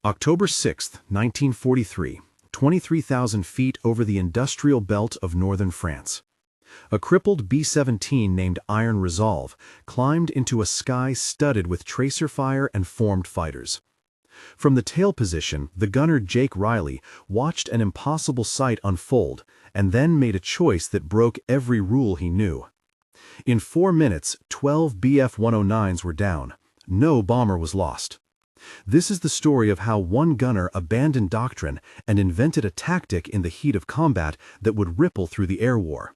October 6, 1943, 23,000 feet over the industrial belt of northern France. A crippled B-17 named Iron Resolve climbed into a sky studded with tracer fire and formed fighters. From the tail position, the gunner Jake Riley watched an impossible sight unfold and then made a choice that broke every rule he knew. In 4 minutes, 12 Bf-109s were down. No bomber was lost. This is the story of how one gunner abandoned doctrine and invented a tactic in the heat of combat that would ripple through the air war.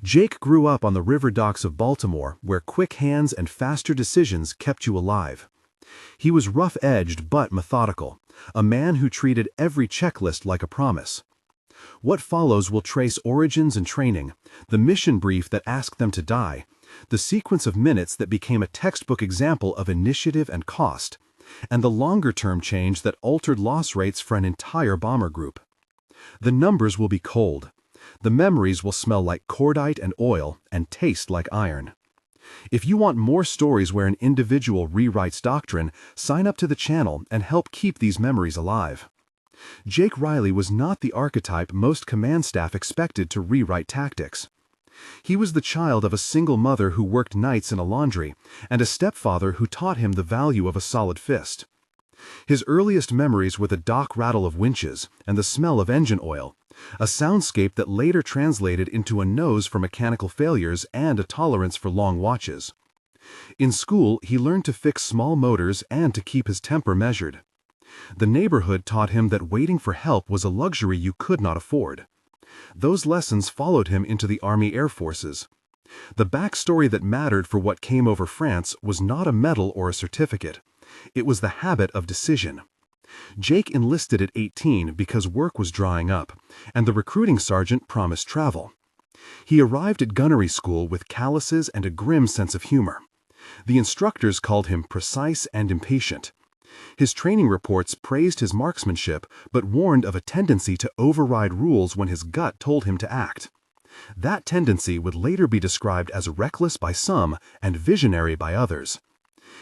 Jake grew up on the river docks of Baltimore, where quick hands and faster decisions kept you alive. He was rough-edged but methodical, a man who treated every checklist like a promise. What follows will trace origins and training, the mission brief that asked them to die, the sequence of minutes that became a textbook example of initiative and cost, and the longer-term change that altered loss rates for an entire bomber group. The numbers will be cold. The memories will smell like cordite and oil and taste like iron. If you want more stories where an individual rewrites doctrine, sign up to the channel and help keep these memories alive. Jake Riley was not the archetype most command staff expected to rewrite tactics. He was the child of a single mother who worked nights in a laundry, and a stepfather who taught him the value of a solid fist. His earliest memories were the dock rattle of winches and the smell of engine oil, a soundscape that later translated into a nose for mechanical failures and a tolerance for long watches. In school, he learned to fix small motors and to keep his temper measured. The neighborhood taught him that waiting for help was a luxury you could not afford. Those lessons followed him into the Army Air Forces. The backstory that mattered for what came over France was not a medal or a certificate. It was the habit of decision. Jake enlisted at 18 because work was drying up, and the recruiting sergeant promised travel. He arrived at gunnery school with calluses and a grim sense of humor. The instructors called him precise and impatient. His training reports praised his marksmanship, but warned of a tendency to override rules when his gut told him to act. That tendency would later be described as reckless by some and visionary by others.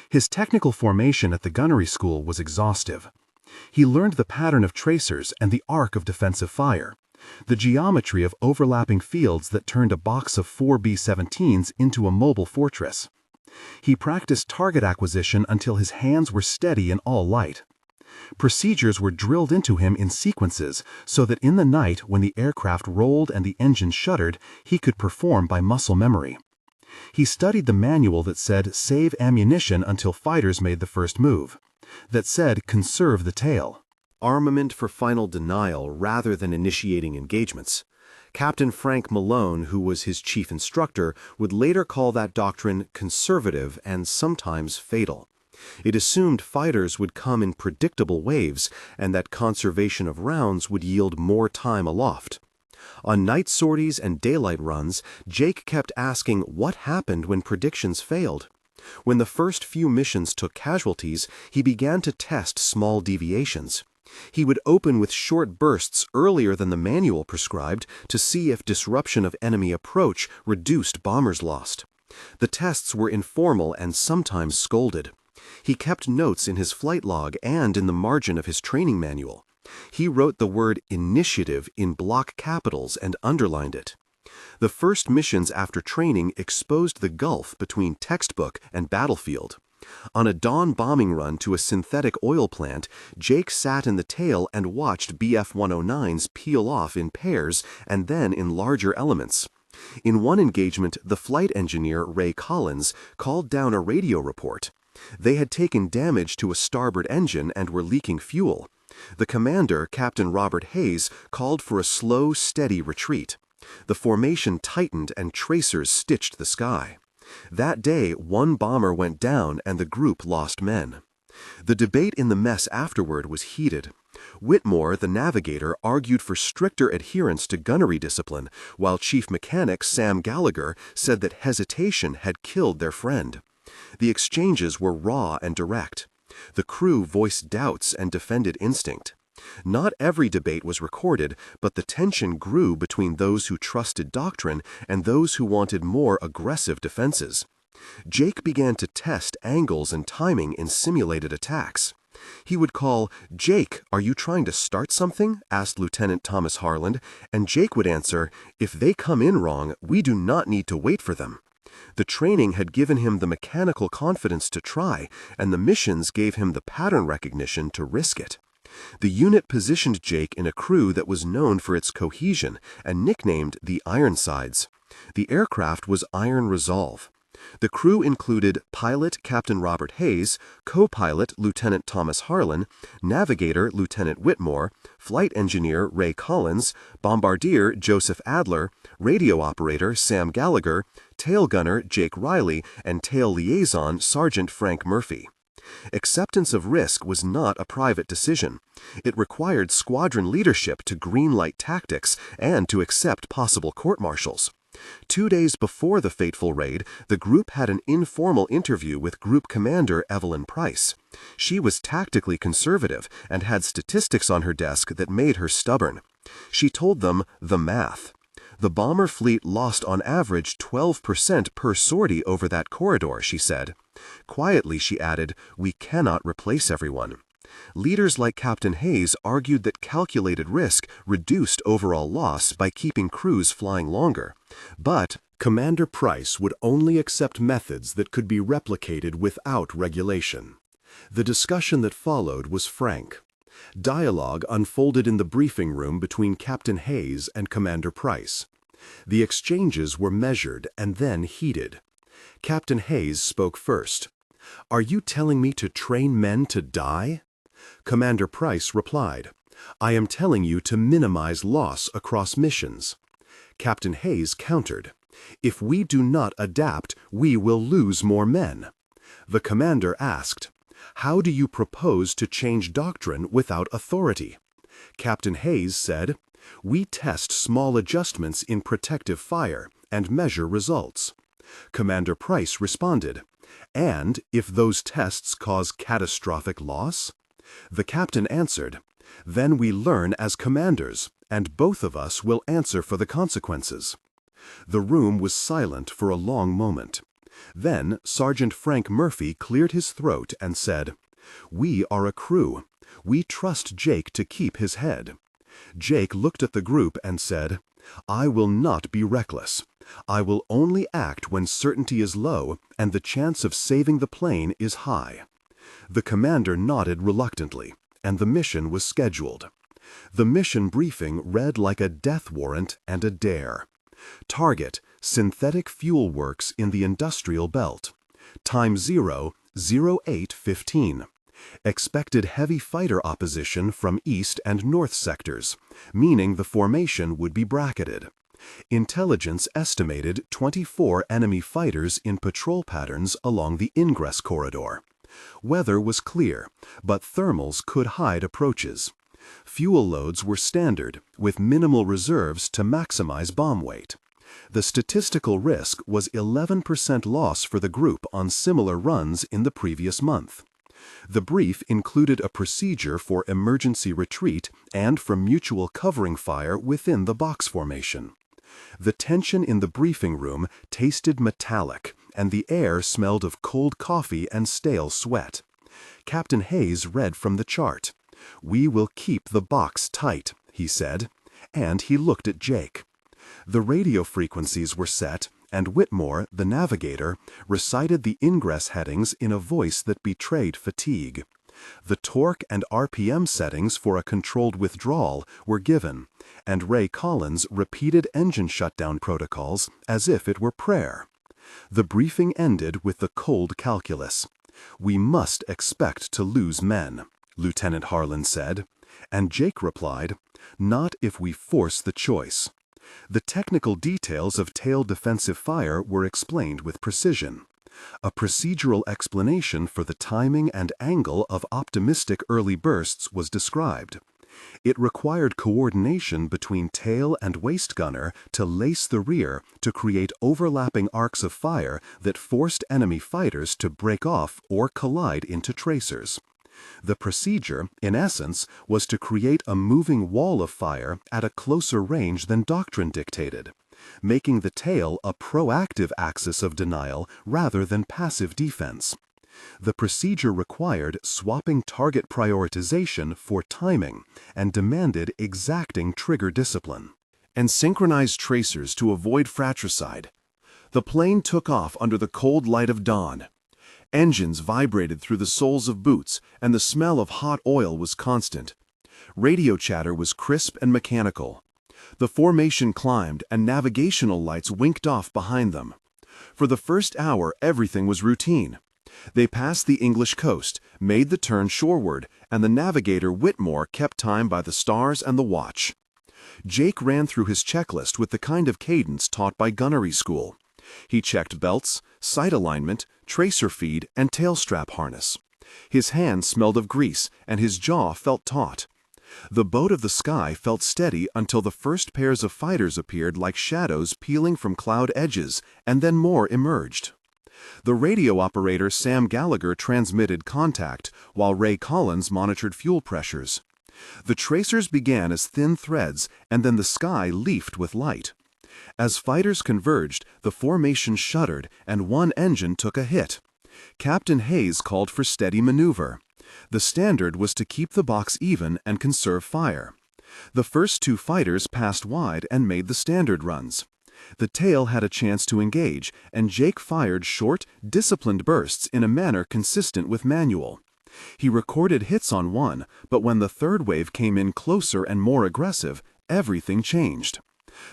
His technical formation at the gunnery school was exhaustive. He learned the pattern of tracers and the arc of defensive fire, the geometry of overlapping fields that turned a box of 4 B-17s into a mobile fortress. He practiced target acquisition until his hands were steady in all light. Procedures were drilled into him in sequences so that in the night when the aircraft rolled and the engine shuddered, he could perform by muscle memory. He studied the manual that said save ammunition until fighters made the first move, that said conserve the tail. Armament for final denial rather than initiating engagements. Captain Frank Malone, who was his chief instructor, would later call that doctrine conservative and sometimes fatal. It assumed fighters would come in predictable waves and that conservation of rounds would yield more time aloft. On night sorties and daylight runs, Jake kept asking what happened when predictions failed. When the first few missions took casualties, he began to test small deviations. He would open with short bursts earlier than the manual prescribed to see if disruption of enemy approach reduced bombers lost. The tests were informal and sometimes scolded. He kept notes in his flight log and in the margin of his training manual. He wrote the word initiative in block capitals and underlined it. The first missions after training exposed the gulf between textbook and battlefield. On a dawn bombing run to a synthetic oil plant, Jake sat in the tail and watched Bf-109s peel off in pairs and then in larger elements. In one engagement, the flight engineer, Ray Collins, called down a radio report. They had taken damage to a starboard engine and were leaking fuel. The commander, Captain Robert Hayes, called for a slow, steady retreat. The formation tightened and tracers stitched the sky. That day, one bomber went down and the group lost men. The debate in the mess afterward was heated. Whitmore, the navigator, argued for stricter adherence to gunnery discipline, while Chief Mechanic Sam Gallagher said that hesitation had killed their friend. The exchanges were raw and direct. The crew voiced doubts and defended instinct. Not every debate was recorded, but the tension grew between those who trusted doctrine and those who wanted more aggressive defenses. Jake began to test angles and timing in simulated attacks. He would call, "Jake, are you trying to start something?" asked Lieutenant Thomas Harland, and Jake would answer, "If they come in wrong, we do not need to wait for them." The training had given him the mechanical confidence to try, and the missions gave him the pattern recognition to risk it. The unit positioned Jake in a crew that was known for its cohesion and nicknamed the Ironsides. The aircraft was Iron Resolve. The crew included pilot Captain Robert Hayes, co-pilot Lieutenant Thomas Harlan, navigator Lieutenant Whitmore, flight engineer Ray Collins, bombardier Joseph Adler, radio operator Sam Gallagher, tail gunner Jake Riley, and tail liaison Sergeant Frank Murphy. Acceptance of risk was not a private decision. It required squadron leadership to greenlight tactics and to accept possible court-martials. 2 days before the fateful raid, the group had an informal interview with Group Commander Evelyn Price. She was tactically conservative and had statistics on her desk that made her stubborn. She told them the math. The bomber fleet lost on average 12% per sortie over that corridor, she said. Quietly, she added, "We cannot replace everyone." Leaders like Captain Hayes argued that calculated risk reduced overall loss by keeping crews flying longer. But Commander Price would only accept methods that could be replicated without regulation. The discussion that followed was frank. Dialogue unfolded in the briefing room between Captain Hayes and Commander Price. The exchanges were measured and then heated. Captain Hayes spoke first. "Are you telling me to train men to die?" Commander Price replied, "I am telling you to minimize loss across missions." Captain Hayes countered, "If we do not adapt, we will lose more men." The commander asked, "How do you propose to change doctrine without authority?" Captain Hayes said, "We test small adjustments in protective fire and measure results." Commander Price responded, "And if those tests cause catastrophic loss?" The captain answered, "Then we learn as commanders, and both of us will answer for the consequences." The room was silent for a long moment. Then Sergeant Frank Murphy cleared his throat and said, "We are a crew. We trust Jake to keep his head." Jake looked at the group and said, "I will not be reckless. I will only act when certainty is low and the chance of saving the plane is high." The commander nodded reluctantly, and the mission was scheduled. The mission briefing read like a death warrant and a dare. Target: synthetic fuel works in the industrial belt. Time 0, 08:15. Expected heavy fighter opposition from east and north sectors, meaning the formation would be bracketed. Intelligence estimated 24 enemy fighters in patrol patterns along the ingress corridor. Weather was clear, but thermals could hide approaches. Fuel loads were standard, with minimal reserves to maximize bomb weight. The statistical risk was 11% loss for the group on similar runs in the previous month. The brief included a procedure for emergency retreat and for mutual covering fire within the box formation. The tension in the briefing room tasted metallic, and the air smelled of cold coffee and stale sweat. Captain Hayes read from the chart. "We will keep the box tight," he said, and he looked at Jake. The radio frequencies were set, and Whitmore, the navigator, recited the ingress headings in a voice that betrayed fatigue. The torque and RPM settings for a controlled withdrawal were given, and Ray Collins repeated engine shutdown protocols as if it were prayer. The briefing ended with the cold calculus. "We must expect to lose men," Lieutenant Harlan said, and Jake replied, "Not if we force the choice." The technical details of tail defensive fire were explained with precision. A procedural explanation for the timing and angle of optimistic early bursts was described. It required coordination between tail and waist gunner to lace the rear to create overlapping arcs of fire that forced enemy fighters to break off or collide into tracers. The procedure, in essence, was to create a moving wall of fire at a closer range than doctrine dictated, making the tail a proactive axis of denial rather than passive defense. The procedure required swapping target prioritization for timing and demanded exacting trigger discipline. And synchronized tracers to avoid fratricide. The plane took off under the cold light of dawn. Engines vibrated through the soles of boots, and the smell of hot oil was constant. Radio chatter was crisp and mechanical. The formation climbed, and navigational lights winked off behind them. For the first hour, everything was routine. They passed the English coast, made the turn shoreward, and the navigator Whitmore kept time by the stars and the watch. Jake ran through his checklist with the kind of cadence taught by gunnery school. He checked belts, sight alignment, tracer feed, and tailstrap harness. His hands smelled of grease, and his jaw felt taut. The boat of the sky felt steady until the first pairs of fighters appeared like shadows peeling from cloud edges, and then more emerged. The radio operator Sam Gallagher transmitted contact, while Ray Collins monitored fuel pressures. The tracers began as thin threads, and then the sky leafed with light. As fighters converged, the formation shuddered, and one engine took a hit. Captain Hayes called for steady maneuver. The standard was to keep the box even and conserve fire. The first two fighters passed wide and made the standard runs. The tail had a chance to engage, and Jake fired short, disciplined bursts in a manner consistent with manual. He recorded hits on one, but when the third wave came in closer and more aggressive, everything changed.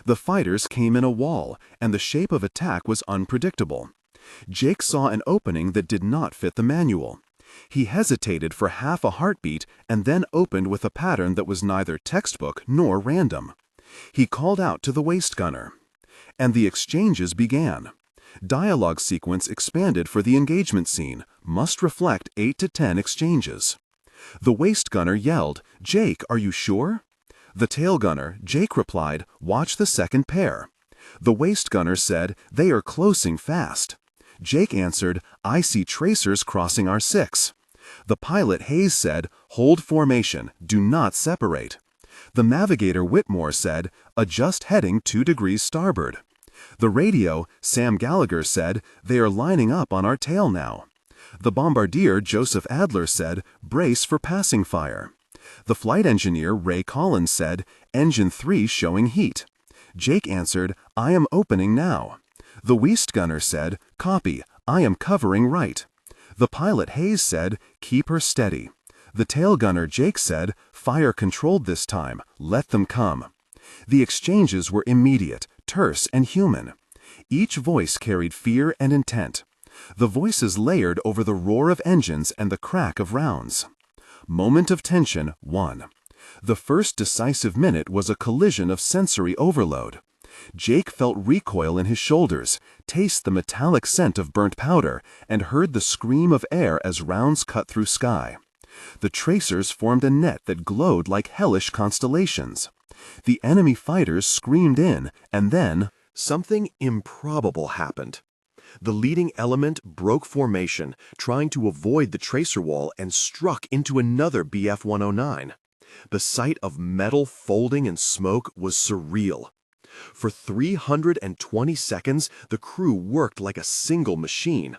The fighters came in a wall, and the shape of attack was unpredictable. Jake saw an opening that did not fit the manual. He hesitated for half a heartbeat and then opened with a pattern that was neither textbook nor random. He called out to the waist gunner. And the exchanges began. Dialogue sequence expanded for the engagement scene, must reflect 8 to 10 exchanges. The waist gunner yelled, "Jake, are you sure?" The tail gunner, Jake, replied, "Watch the second pair." The waist gunner said, "They are closing fast." Jake answered, "I see tracers crossing our 6. The pilot Hayes said, "Hold formation, do not separate." The navigator Whitmore said, "Adjust heading 2 degrees starboard." The radio, Sam Gallagher said, "They are lining up on our tail now." The bombardier Joseph Adler said, "Brace for passing fire." The flight engineer Ray Collins said, "Engine 3 showing heat." Jake answered, "I am opening now." The waist gunner said, "Copy, I am covering right." The pilot Hayes said, "Keep her steady." The tail gunner Jake said, "Fire controlled this time, let them come." The exchanges were immediate, terse, and human. Each voice carried fear and intent. The voices layered over the roar of engines and the crack of rounds. Moment of tension 1. The first decisive minute was a collision of sensory overload. Jake felt recoil in his shoulders, tasted the metallic scent of burnt powder, and heard the scream of air as rounds cut through sky. The tracers formed a net that glowed like hellish constellations. The enemy fighters screamed in, and then something improbable happened. The leading element broke formation, trying to avoid the tracer wall, and struck into another BF-109. The sight of metal folding and smoke was surreal. For 320 seconds, the crew worked like a single machine.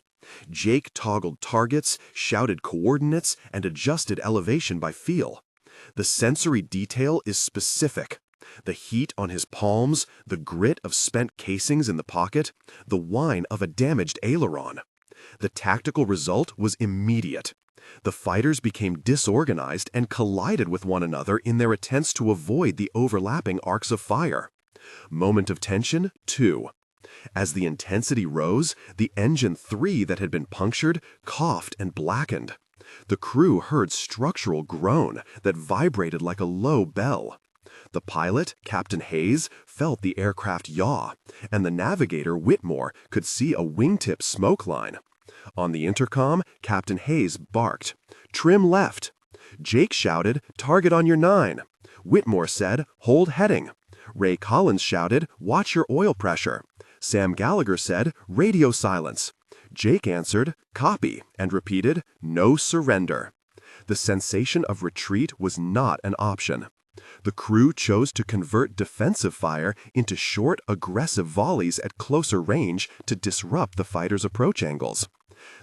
Jake toggled targets, shouted coordinates, and adjusted elevation by feel. The sensory detail is specific. The heat on his palms, the grit of spent casings in the pocket, the whine of a damaged aileron. The tactical result was immediate. The fighters became disorganized and collided with one another in their attempts to avoid the overlapping arcs of fire. Moment of tension 2. As the intensity rose, the engine 3 that had been punctured coughed and blackened. The crew heard structural groan that vibrated like a low bell. The pilot, Captain Hayes, felt the aircraft yaw, and the navigator, Whitmore, could see a wingtip smoke line. On the intercom, Captain Hayes barked, "Trim left." Jake shouted, "Target on your 9." Whitmore said, "Hold heading." Ray Collins shouted, "Watch your oil pressure." Sam Gallagher said, "Radio silence." Jake answered, "Copy," and repeated, "No surrender." The sensation of retreat was not an option. The crew chose to convert defensive fire into short, aggressive volleys at closer range to disrupt the fighters' approach angles.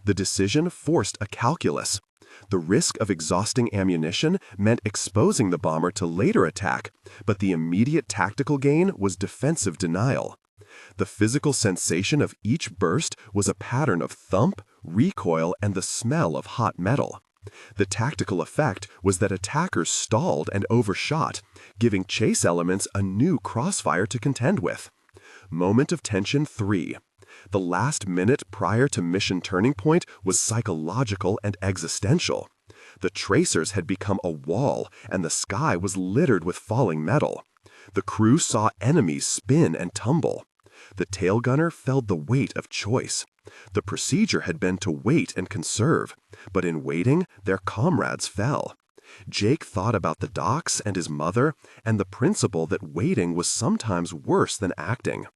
The decision forced a calculus. The risk of exhausting ammunition meant exposing the bomber to later attack, but the immediate tactical gain was defensive denial. The physical sensation of each burst was a pattern of thump, recoil, and the smell of hot metal. The tactical effect was that attackers stalled and overshot, giving chase elements a new crossfire to contend with. Moment of tension 3. The last minute prior to mission turning point was psychological and existential. The tracers had become a wall, and the sky was littered with falling metal. The crew saw enemies spin and tumble. The tail gunner felt the weight of choice. The procedure had been to wait and conserve, but in waiting, their comrades fell. Jake thought about the docks and his mother, and the principle that waiting was sometimes worse than acting.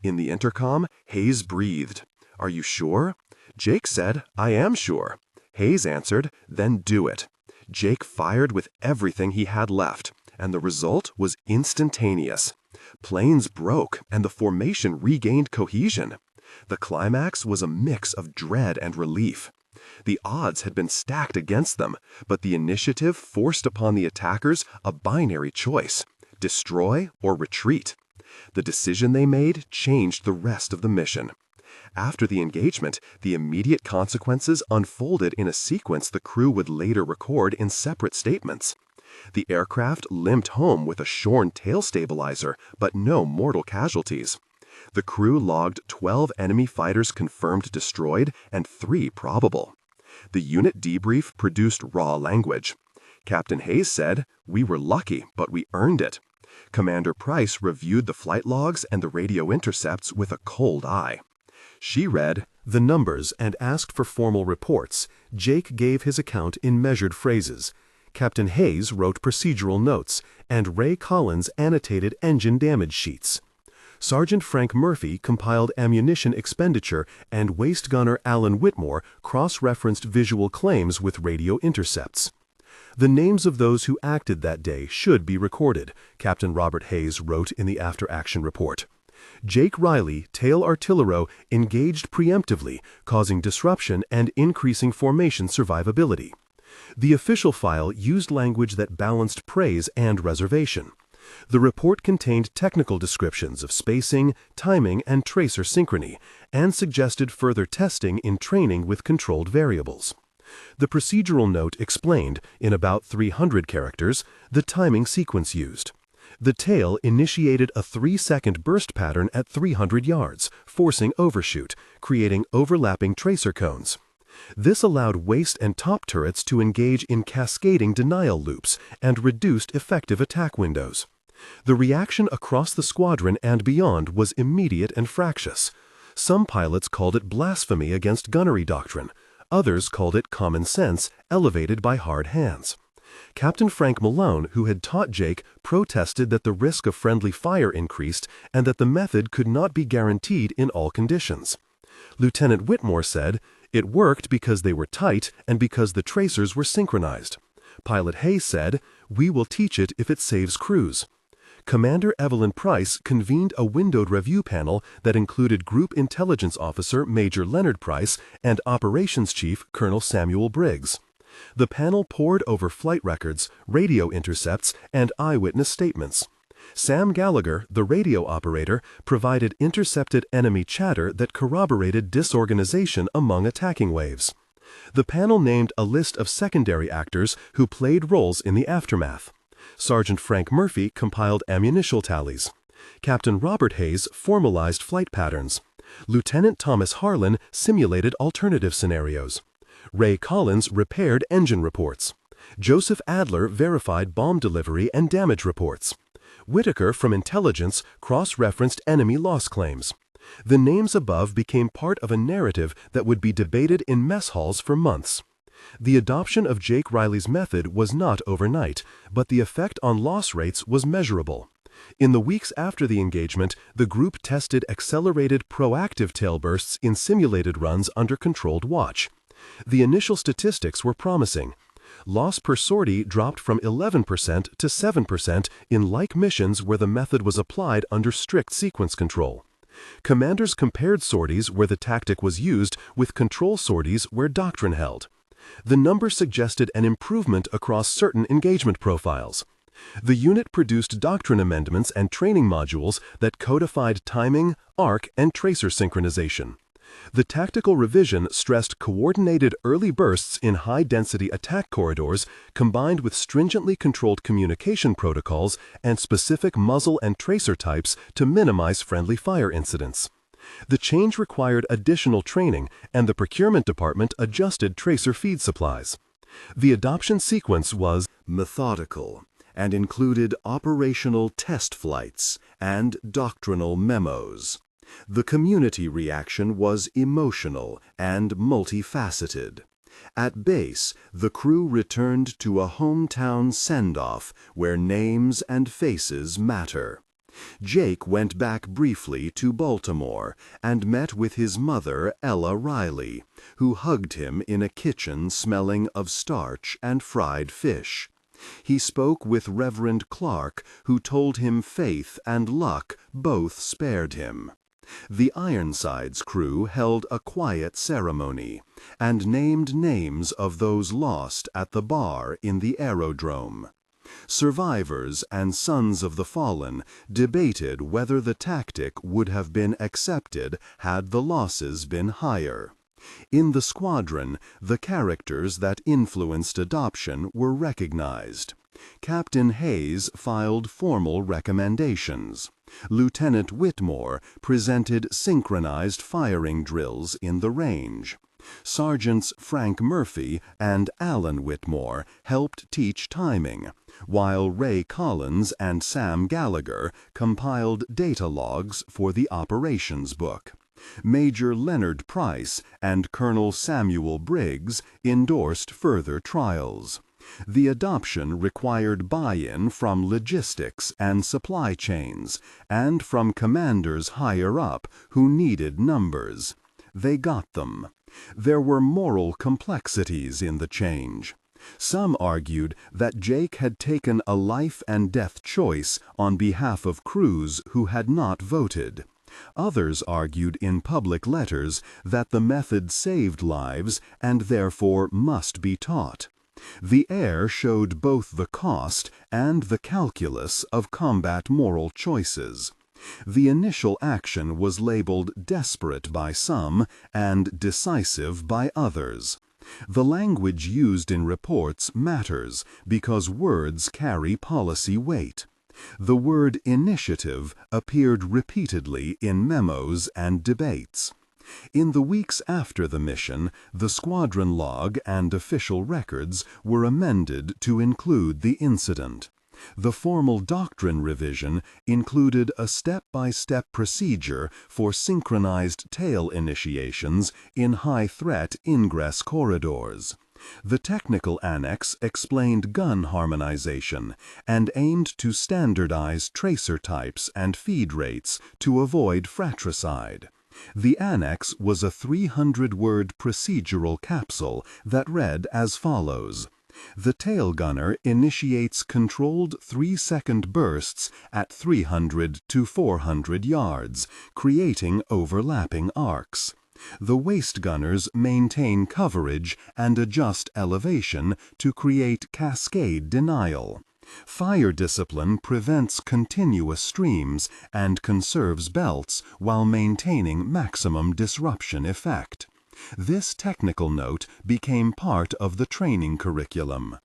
In the intercom, Hayes breathed. "Are you sure?" Jake said, "I am sure." Hayes answered, "Then do it." Jake fired with everything he had left, and the result was instantaneous. Planes broke, and the formation regained cohesion. The climax was a mix of dread and relief. The odds had been stacked against them, but the initiative forced upon the attackers a binary choice: destroy or retreat. The decision they made changed the rest of the mission. After the engagement, the immediate consequences unfolded in a sequence the crew would later record in separate statements. The aircraft limped home with a shorn tail stabilizer, but no mortal casualties. The crew logged 12 enemy fighters confirmed destroyed and 3 probable. The unit debrief produced raw language. Captain Hayes said, "We were lucky, but we earned it." Commander Price reviewed the flight logs and the radio intercepts with a cold eye. She read the numbers and asked for formal reports. Jake gave his account in measured phrases. Captain Hayes wrote procedural notes, and Ray Collins annotated engine damage sheets. Sergeant Frank Murphy compiled ammunition expenditure, and waist gunner Alan Whitmore cross-referenced visual claims with radio intercepts. The names of those who acted that day should be recorded, Captain Robert Hayes wrote in the after-action report. Jake Riley, tail artillero, engaged preemptively, causing disruption and increasing formation survivability. The official file used language that balanced praise and reservation. The report contained technical descriptions of spacing, timing, and tracer synchrony, and suggested further testing in training with controlled variables. The procedural note explained, in about 300 characters, the timing sequence used. The tail initiated a 3-second burst pattern at 300 yards, forcing overshoot, creating overlapping tracer cones. This allowed waist and top turrets to engage in cascading denial loops and reduced effective attack windows. The reaction across the squadron and beyond was immediate and fractious. Some pilots called it blasphemy against gunnery doctrine. Others called it common sense, elevated by hard hands. Captain Frank Malone, who had taught Jake, protested that the risk of friendly fire increased and that the method could not be guaranteed in all conditions. Lieutenant Whitmore said, "It worked because they were tight and because the tracers were synchronized." Pilot Hayes said, "We will teach it if it saves crews." Commander Evelyn Price convened a windowed review panel that included Group Intelligence Officer Major Leonard Price and Operations Chief Colonel Samuel Briggs. The panel pored over flight records, radio intercepts, and eyewitness statements. Sam Gallagher, the radio operator, provided intercepted enemy chatter that corroborated disorganization among attacking waves. The panel named a list of secondary actors who played roles in the aftermath. Sergeant Frank Murphy compiled ammunition tallies. Captain Robert Hayes formalized flight patterns. Lieutenant Thomas Harlan simulated alternative scenarios. Ray Collins repaired engine reports. Joseph Adler verified bomb delivery and damage reports. Whitaker from Intelligence cross-referenced enemy loss claims. The names above became part of a narrative that would be debated in mess halls for months. The adoption of Jake Riley's method was not overnight, but the effect on loss rates was measurable. In the weeks after the engagement, the group tested accelerated proactive tail bursts in simulated runs under controlled watch. The initial statistics were promising. Loss per sortie dropped from 11% to 7% in like missions where the method was applied under strict sequence control. Commanders compared sorties where the tactic was used with control sorties where doctrine held. The number suggested an improvement across certain engagement profiles. The unit produced doctrine amendments and training modules that codified timing, arc, and tracer synchronization. The tactical revision stressed coordinated early bursts in high-density attack corridors combined with stringently controlled communication protocols and specific muzzle and tracer types to minimize friendly fire incidents. The change required additional training, and the procurement department adjusted tracer feed supplies. The adoption sequence was methodical and included operational test flights and doctrinal memos. The community reaction was emotional and multifaceted. At base, the crew returned to a hometown send-off where names and faces matter. Jake went back briefly to Baltimore and met with his mother, Ella Riley, who hugged him in a kitchen smelling of starch and fried fish. He spoke with Reverend Clark, who told him faith and luck both spared him. The Ironsides crew held a quiet ceremony and named names of those lost at the bar in the aerodrome. Survivors and sons of the fallen debated whether the tactic would have been accepted had the losses been higher. In the squadron, the characters that influenced adoption were recognized. Captain Hayes filed formal recommendations. Lieutenant Whitmore presented synchronized firing drills in the range. Sergeants Frank Murphy and Alan Whitmore helped teach timing, while Ray Collins and Sam Gallagher compiled data logs for the operations book. Major Leonard Price and Colonel Samuel Briggs endorsed further trials. The adoption required buy-in from logistics and supply chains, and from commanders higher up who needed numbers. They got them. There were moral complexities in the change. Some argued that Jake had taken a life and death choice on behalf of crews who had not voted. Others argued in public letters that the method saved lives and therefore must be taught. The air showed both the cost and the calculus of combat moral choices. The initial action was labeled desperate by some and decisive by others. The language used in reports matters because words carry policy weight. The word initiative appeared repeatedly in memos and debates. In the weeks after the mission, the squadron log and official records were amended to include the incident. The formal doctrine revision included a step-by-step procedure for synchronized tail initiations in high-threat ingress corridors. The technical annex explained gun harmonization and aimed to standardize tracer types and feed rates to avoid fratricide. The annex was a 300-word procedural capsule that read as follows. The tail gunner initiates controlled 3-second bursts at 300 to 400 yards, creating overlapping arcs. The waist gunners maintain coverage and adjust elevation to create cascade denial. Fire discipline prevents continuous streams and conserves belts while maintaining maximum disruption effect. This technical note became part of the training curriculum.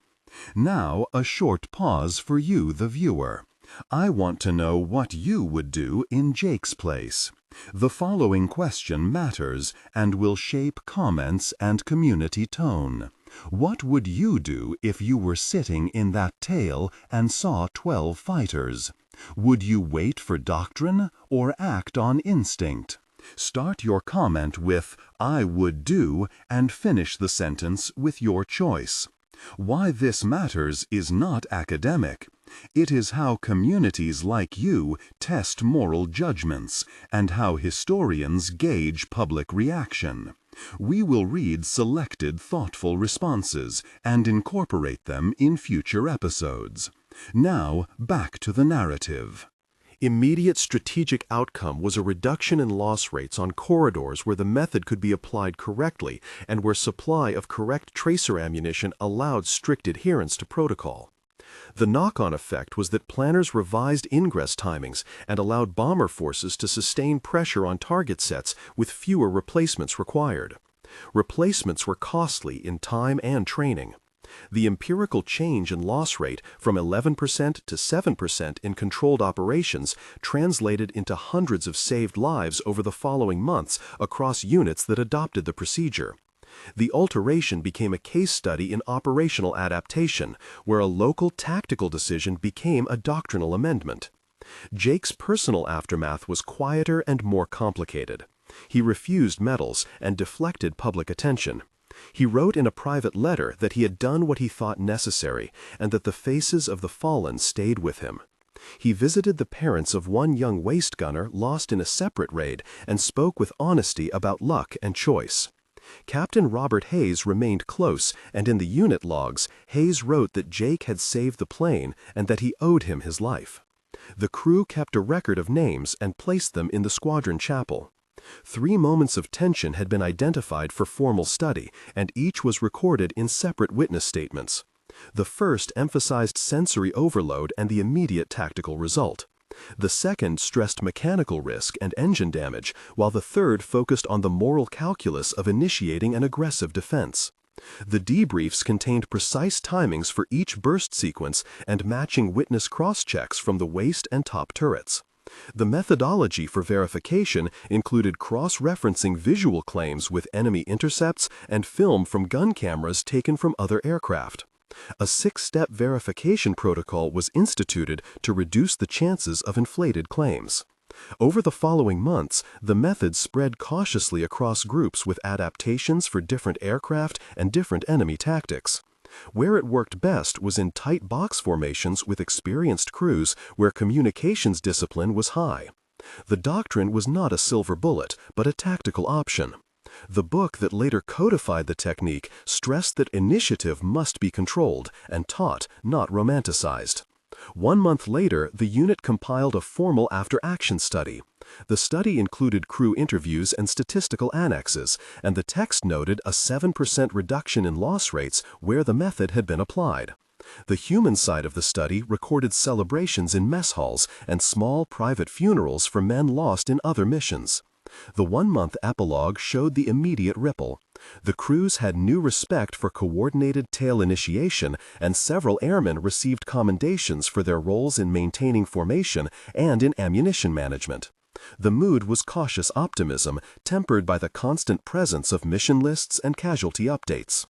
Now a short pause for you, the viewer. I want to know what you would do in Jake's place. The following question matters and will shape comments and community tone. What would you do if you were sitting in that tail and saw 12 fighters? Would you wait for doctrine or act on instinct? Start your comment with "I would do" and finish the sentence with your choice. Why this matters is not academic. It is how communities like you test moral judgments and how historians gauge public reaction. We will read selected thoughtful responses and incorporate them in future episodes. Now, back to the narrative. Immediate strategic outcome was a reduction in loss rates on corridors where the method could be applied correctly and where supply of correct tracer ammunition allowed strict adherence to protocol. The knock-on effect was that planners revised ingress timings and allowed bomber forces to sustain pressure on target sets with fewer replacements required. Replacements were costly in time and training. The empirical change in loss rate from 11% to 7% in controlled operations translated into hundreds of saved lives over the following months across units that adopted the procedure. The alteration became a case study in operational adaptation, where a local tactical decision became a doctrinal amendment. Jake's personal aftermath was quieter and more complicated. He refused medals and deflected public attention. He wrote in a private letter that he had done what he thought necessary and that the faces of the fallen stayed with him. He visited the parents of one young waist gunner lost in a separate raid and spoke with honesty about luck and choice. Captain Robert Hayes remained close, and in the unit logs, Hayes wrote that Jake had saved the plane and that he owed him his life. The crew kept a record of names and placed them in the squadron chapel. 3 moments of tension had been identified for formal study, and each was recorded in separate witness statements. The first emphasized sensory overload and the immediate tactical result. The second stressed mechanical risk and engine damage, while the third focused on the moral calculus of initiating an aggressive defense. The debriefs contained precise timings for each burst sequence and matching witness cross-checks from the waist and top turrets. The methodology for verification included cross-referencing visual claims with enemy intercepts and film from gun cameras taken from other aircraft. A 6-step verification protocol was instituted to reduce the chances of inflated claims. Over the following months, the method spread cautiously across groups with adaptations for different aircraft and different enemy tactics. Where it worked best was in tight box formations with experienced crews where communications discipline was high. The doctrine was not a silver bullet, but a tactical option. The book that later codified the technique stressed that initiative must be controlled and taught, not romanticized. 1 month later, the unit compiled a formal after-action study. The study included crew interviews and statistical annexes, and the text noted a 7% reduction in loss rates where the method had been applied. The human side of the study recorded celebrations in mess halls and small private funerals for men lost in other missions. The 1-month epilogue showed the immediate ripple. The crews had new respect for coordinated tail initiation, and several airmen received commendations for their roles in maintaining formation and in ammunition management. The mood was cautious optimism, tempered by the constant presence of mission lists and casualty updates.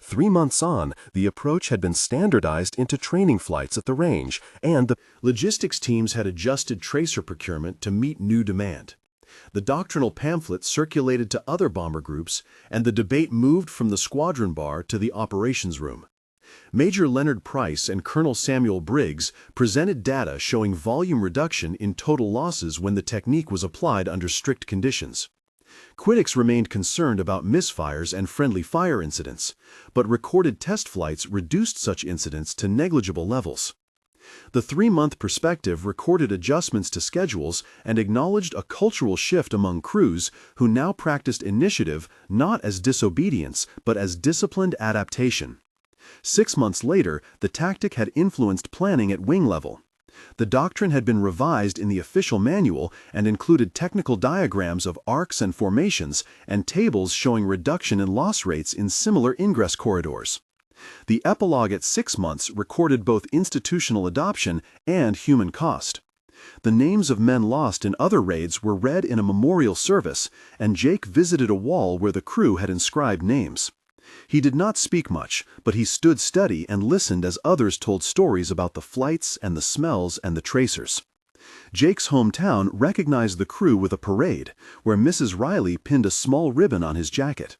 3 months on, the approach had been standardized into training flights at the range, and the Logistics teams had adjusted tracer procurement to meet new demand. The doctrinal pamphlet circulated to other bomber groups, and the debate moved from the squadron bar to the operations room. Major Leonard Price and Colonel Samuel Briggs presented data showing volume reduction in total losses when the technique was applied under strict conditions. Critics remained concerned about misfires and friendly fire incidents, but recorded test flights reduced such incidents to negligible levels. The 3-month perspective recorded adjustments to schedules and acknowledged a cultural shift among crews who now practiced initiative not as disobedience but as disciplined adaptation. 6 months later, the tactic had influenced planning at wing level. The doctrine had been revised in the official manual and included technical diagrams of arcs and formations and tables showing reduction in loss rates in similar ingress corridors. The epilogue at 6 months recorded both institutional adoption and human cost. The names of men lost in other raids were read in a memorial service, and Jake visited a wall where the crew had inscribed names. He did not speak much, but he stood steady and listened as others told stories about the flights and the smells and the tracers. Jake's hometown recognized the crew with a parade, where Mrs. Riley pinned a small ribbon on his jacket.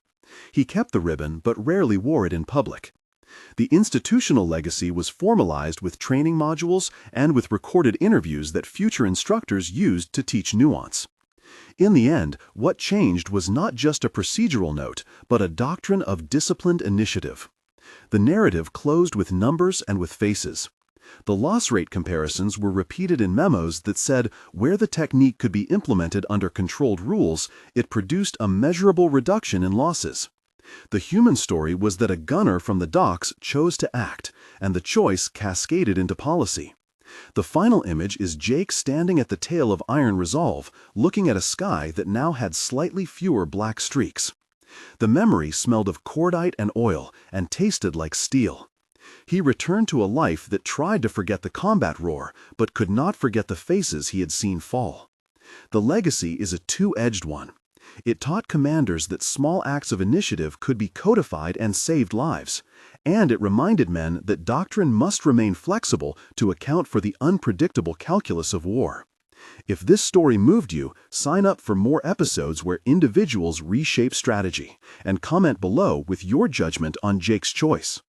He kept the ribbon, but rarely wore it in public. The institutional legacy was formalized with training modules and with recorded interviews that future instructors used to teach nuance. In the end, what changed was not just a procedural note, but a doctrine of disciplined initiative. The narrative closed with numbers and with faces. The loss rate comparisons were repeated in memos that said where the technique could be implemented under controlled rules, it produced a measurable reduction in losses. The human story was that a gunner from the docks chose to act, and the choice cascaded into policy. The final image is Jake standing at the tail of Iron Resolve, looking at a sky that now had slightly fewer black streaks. The memory smelled of cordite and oil and tasted like steel. He returned to a life that tried to forget the combat roar, but could not forget the faces he had seen fall. The legacy is a two-edged one. It taught commanders that small acts of initiative could be codified and saved lives, and it reminded men that doctrine must remain flexible to account for the unpredictable calculus of war. If this story moved you, sign up for more episodes where individuals reshape strategy, and comment below with your judgment on Jake's choice.